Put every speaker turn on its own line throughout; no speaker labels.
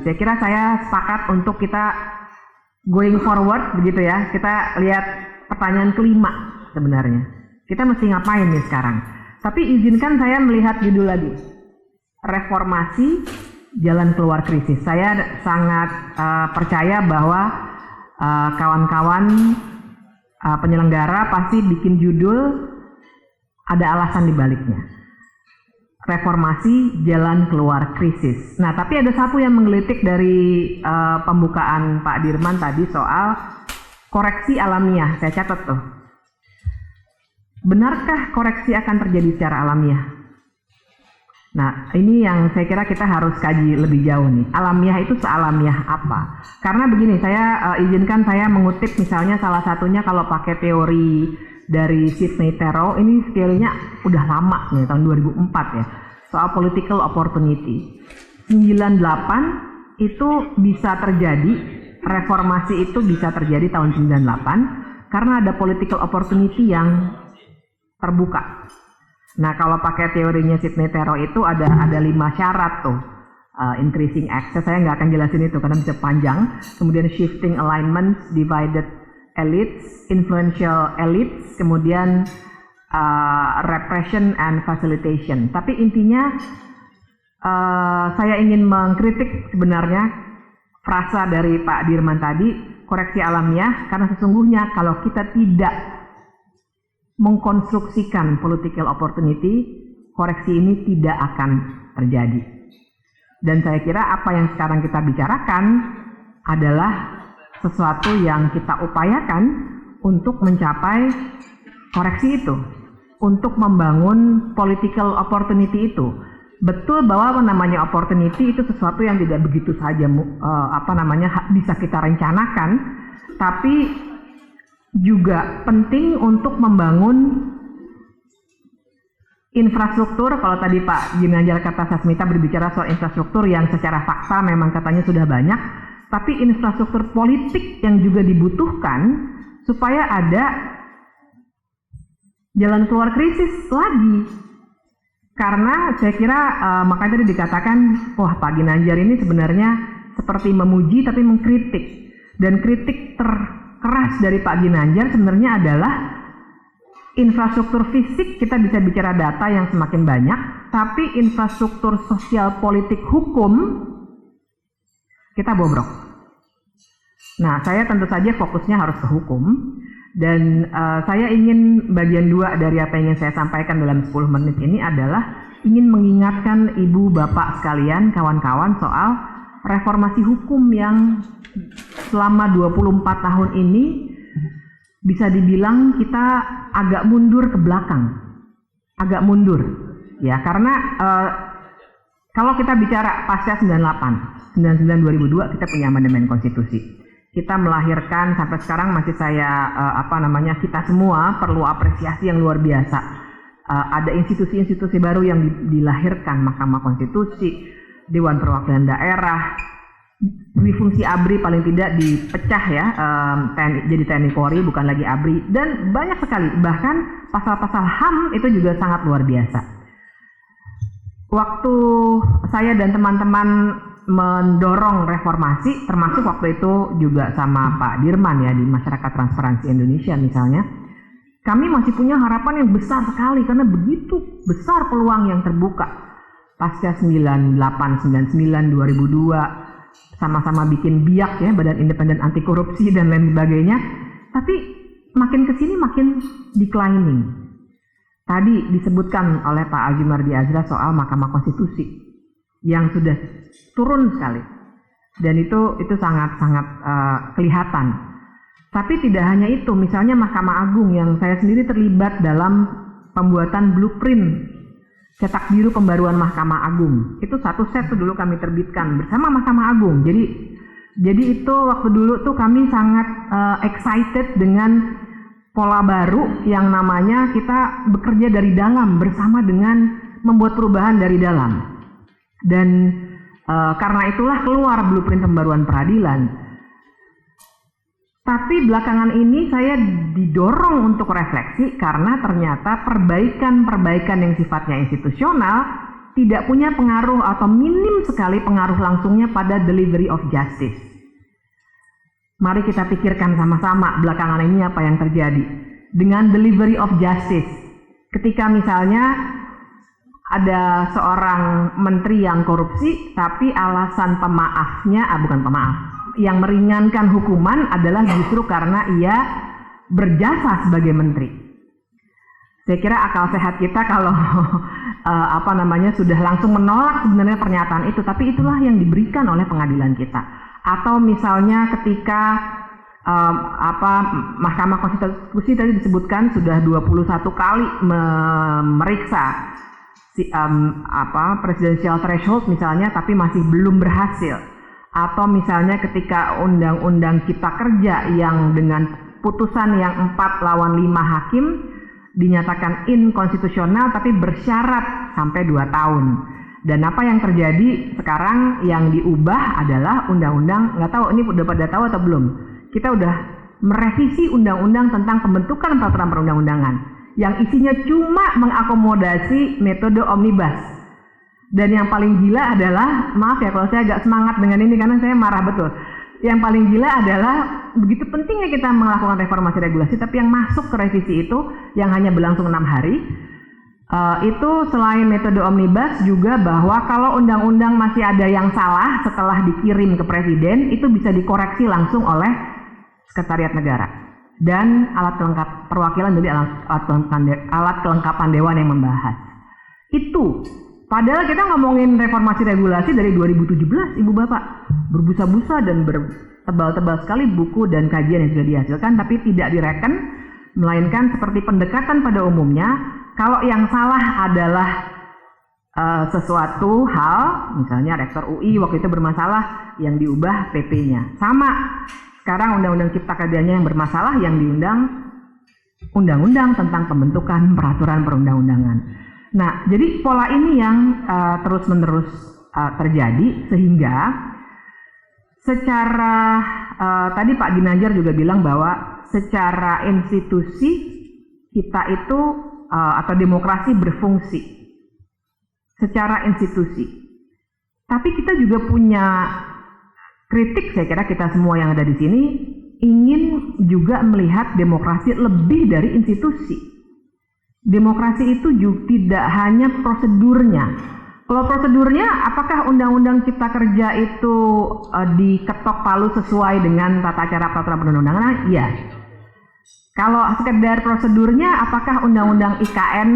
Saya kira saya sepakat untuk kita going forward begitu ya. Kita lihat pertanyaan kelima sebenarnya. Kita mesti ngapain nih sekarang? Tapi izinkan saya melihat judul lagi. Reformasi, jalan keluar krisis. Saya sangat percaya bahwa kawan-kawan penyelenggara pasti bikin judul ada alasan di baliknya. Reformasi, jalan keluar krisis. Nah, tapi ada satu yang menggelitik dari pembukaan Pak Dirman tadi soal koreksi alamiah. Saya catat tuh. Benarkah koreksi akan terjadi secara alamiah? Nah, ini yang saya kira kita harus kaji lebih jauh nih. Alamiah itu sealamiah apa? Karena begini, saya izinkan saya mengutip misalnya salah satunya kalau pakai teori dari Sidney Terrell, ini scale-nya udah lama nih, tahun 2004 ya, soal political opportunity. 98 itu bisa terjadi, reformasi itu bisa terjadi tahun 98 karena ada political opportunity yang terbuka. Nah, kalau pakai teorinya Sidney Terrell itu ada 5 syarat tuh. Increasing access, saya nggak akan jelasin itu karena bisa panjang. Kemudian shifting alignments, divided elites, influential elites, kemudian repression and facilitation. Tapi intinya saya ingin mengkritik sebenarnya frasa dari Pak Dirman tadi, koreksi alamiah, karena sesungguhnya kalau kita tidak mengkonstruksikan political opportunity, koreksi ini tidak akan terjadi. Dan saya kira apa yang sekarang kita bicarakan adalah sesuatu yang kita upayakan untuk mencapai koreksi itu, untuk membangun political opportunity itu. Betul bahwa namanya opportunity itu sesuatu yang tidak begitu saja bisa kita rencanakan, tapi juga penting untuk membangun infrastruktur. Kalau tadi Pak Ginanjar Kartasasmita berbicara soal infrastruktur yang secara fakta memang katanya sudah banyak, tapi infrastruktur politik yang juga dibutuhkan supaya ada jalan keluar krisis lagi. Karena saya kira makanya tadi dikatakan, wah Pak Ginanjar ini sebenarnya seperti memuji tapi mengkritik. Dan kritik terkeras dari Pak Ginanjar sebenarnya adalah infrastruktur fisik, kita bisa bicara data yang semakin banyak, tapi infrastruktur sosial politik hukum kita bobrok. Nah, saya tentu saja fokusnya harus ke hukum, dan saya ingin bagian 2 dari apa yang ingin saya sampaikan dalam 10 menit ini adalah ingin mengingatkan ibu bapak sekalian, kawan-kawan soal reformasi hukum yang selama 24 tahun ini bisa dibilang kita agak mundur ke belakang, agak mundur, ya, karena kalau kita bicara pasca 98, 99 2002 kita punya amandemen konstitusi. Kita melahirkan sampai sekarang masih kita semua perlu apresiasi yang luar biasa. Ada institusi-institusi baru yang dilahirkan, Mahkamah Konstitusi, Dewan Perwakilan Daerah, fungsi ABRI paling tidak dipecah ya, jadi TNI Polri bukan lagi ABRI, dan banyak sekali, bahkan pasal-pasal HAM itu juga sangat luar biasa. Waktu saya dan teman-teman mendorong reformasi, termasuk waktu itu juga sama Pak Dirman ya di Masyarakat Transparansi Indonesia misalnya, kami masih punya harapan yang besar sekali karena begitu besar peluang yang terbuka. Pasca 98, 99, 2002 sama-sama bikin BIAK ya, Badan Independen Anti Korupsi dan lain sebagainya, tapi makin kesini makin declining. Tadi disebutkan oleh Pak Azumardi Azra soal Mahkamah Konstitusi yang sudah turun sekali, dan itu sangat-sangat kelihatan. Tapi tidak hanya itu, misalnya Mahkamah Agung yang saya sendiri terlibat dalam pembuatan blueprint cetak biru pembaruan Mahkamah Agung. Itu satu set tuh dulu kami terbitkan bersama Mahkamah Agung. Jadi itu waktu dulu tuh kami sangat excited dengan pola baru yang namanya kita bekerja dari dalam bersama dengan membuat perubahan dari dalam. Dan karena itulah keluar blueprint pembaruan peradilan. Tapi belakangan ini saya didorong untuk refleksi karena ternyata perbaikan-perbaikan yang sifatnya institusional tidak punya pengaruh atau minim sekali pengaruh langsungnya pada delivery of justice. Mari kita pikirkan sama-sama belakangan ini apa yang terjadi dengan delivery of justice. Ketika misalnya ada seorang menteri yang korupsi, tapi alasan pemaafnya, bukan pemaaf, yang meringankan hukuman adalah justru karena ia berjasa sebagai menteri. Saya kira akal sehat kita kalau sudah langsung menolak sebenarnya pernyataan itu, tapi itulah yang diberikan oleh pengadilan kita. Atau misalnya ketika Mahkamah Konstitusi tadi disebutkan sudah 21 kali memeriksa presidential threshold misalnya, tapi masih belum berhasil. Atau misalnya ketika undang-undang Cipta Kerja yang dengan putusan yang 4-5 hakim dinyatakan inkonstitusional tapi bersyarat sampai 2 tahun. Dan apa yang terjadi sekarang yang diubah adalah undang-undang, nggak tahu ini udah pada tahu atau belum, kita udah merevisi undang-undang tentang pembentukan peraturan perundang-undangan yang isinya cuma mengakomodasi metode omnibus. Dan yang paling gila adalah, maaf ya kalau saya agak semangat dengan ini karena saya marah betul, yang paling gila adalah begitu pentingnya kita melakukan reformasi regulasi, tapi yang masuk ke revisi itu yang hanya berlangsung 6 hari, itu selain metode omnibus juga bahwa kalau undang-undang masih ada yang salah setelah dikirim ke presiden, itu bisa dikoreksi langsung oleh Sekretariat Negara dan alat kelengkap perwakilan, jadi alat kelengkapan dewan yang membahas. Itu padahal kita ngomongin reformasi regulasi dari 2017, Ibu Bapak, berbusa-busa dan bertebal-tebal sekali buku dan kajian yang sudah dihasilkan, tapi tidak direken, melainkan seperti pendekatan pada umumnya. Kalau yang salah adalah sesuatu hal, misalnya rektor UI waktu itu bermasalah, yang diubah PP-nya. Sama, sekarang undang-undang Cipta Kerjanya yang bermasalah, yang diundang undang-undang tentang pembentukan peraturan perundang-undangan. Nah, jadi pola ini yang terus-menerus terjadi, sehingga secara tadi Pak Ginanjar juga bilang bahwa secara institusi kita itu atau demokrasi berfungsi secara institusi. Tapi kita juga punya kritik, saya kira kita semua yang ada di sini ingin juga melihat demokrasi lebih dari institusi. Demokrasi itu juga tidak hanya prosedurnya. Kalau prosedurnya, apakah Undang-Undang Cipta Kerja itu diketok palu sesuai dengan tata cara peraturan perundang-undangan? Iya. Kalau sekedar prosedurnya, apakah Undang-Undang IKN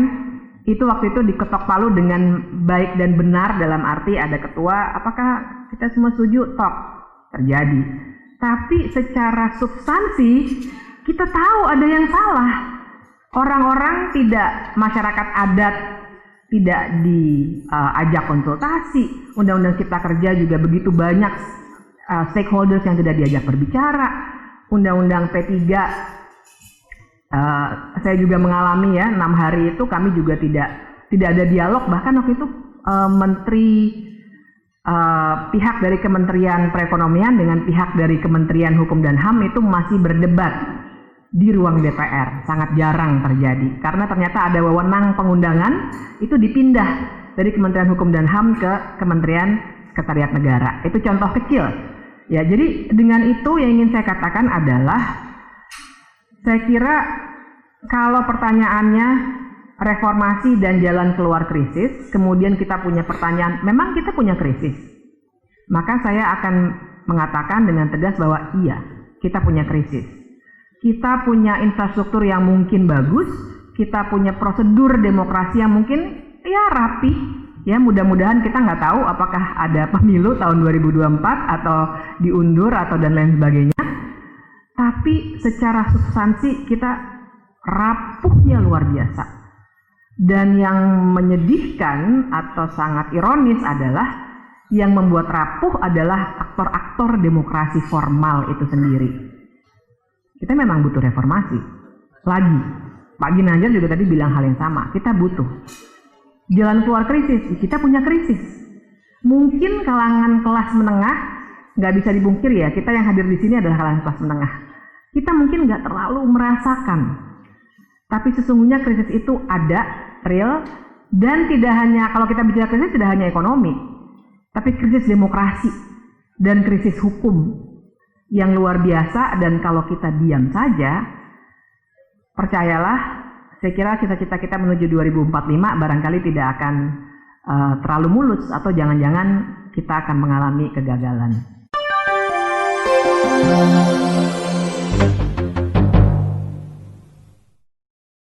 itu waktu itu diketok palu dengan baik dan benar, dalam arti ada ketua, apakah kita semua setuju? Tok, terjadi. Tapi secara substansi, kita tahu ada yang salah. Orang-orang tidak, masyarakat adat tidak diajak konsultasi. Undang-Undang Cipta Kerja juga begitu banyak stakeholders yang tidak diajak berbicara. Undang-Undang P3, saya juga mengalami ya, 6 hari itu kami juga tidak ada dialog. Bahkan waktu itu pihak dari Kementerian Perekonomian dengan pihak dari Kementerian Hukum dan HAM itu masih berdebat di ruang DPR. Sangat jarang terjadi karena ternyata ada wewenang pengundangan itu dipindah dari Kementerian Hukum dan HAM ke Kementerian Sekretariat Negara. Itu contoh kecil ya. Jadi dengan itu yang ingin saya katakan adalah, saya kira kalau pertanyaannya reformasi dan jalan keluar krisis, kemudian kita punya pertanyaan, memang kita punya krisis, maka saya akan mengatakan dengan tegas bahwa iya, kita punya krisis. Kita punya infrastruktur yang mungkin bagus, kita punya prosedur demokrasi yang mungkin ya rapi, ya mudah-mudahan kita nggak tahu apakah ada pemilu tahun 2024 atau diundur atau dan lain sebagainya. Tapi secara substansi kita rapuhnya luar biasa. Dan yang menyedihkan atau sangat ironis adalah yang membuat rapuh adalah aktor-aktor demokrasi formal itu sendiri. Kita memang butuh reformasi. Lagi, Pak Ginanjar juga tadi bilang hal yang sama. Kita butuh jalan keluar krisis. Kita punya krisis. Mungkin kalangan kelas menengah, nggak bisa dipungkir ya, kita yang hadir di sini adalah kalangan kelas menengah. Kita mungkin nggak terlalu merasakan. Tapi sesungguhnya krisis itu ada, real, Dan tidak hanya, kalau kita bicara krisis, tidak hanya ekonomi, tapi krisis demokrasi dan krisis hukum yang luar biasa. Dan kalau kita diam saja, percayalah, saya kira cita-cita kita menuju 2045 barangkali tidak akan terlalu mulus, atau jangan-jangan kita akan mengalami kegagalan.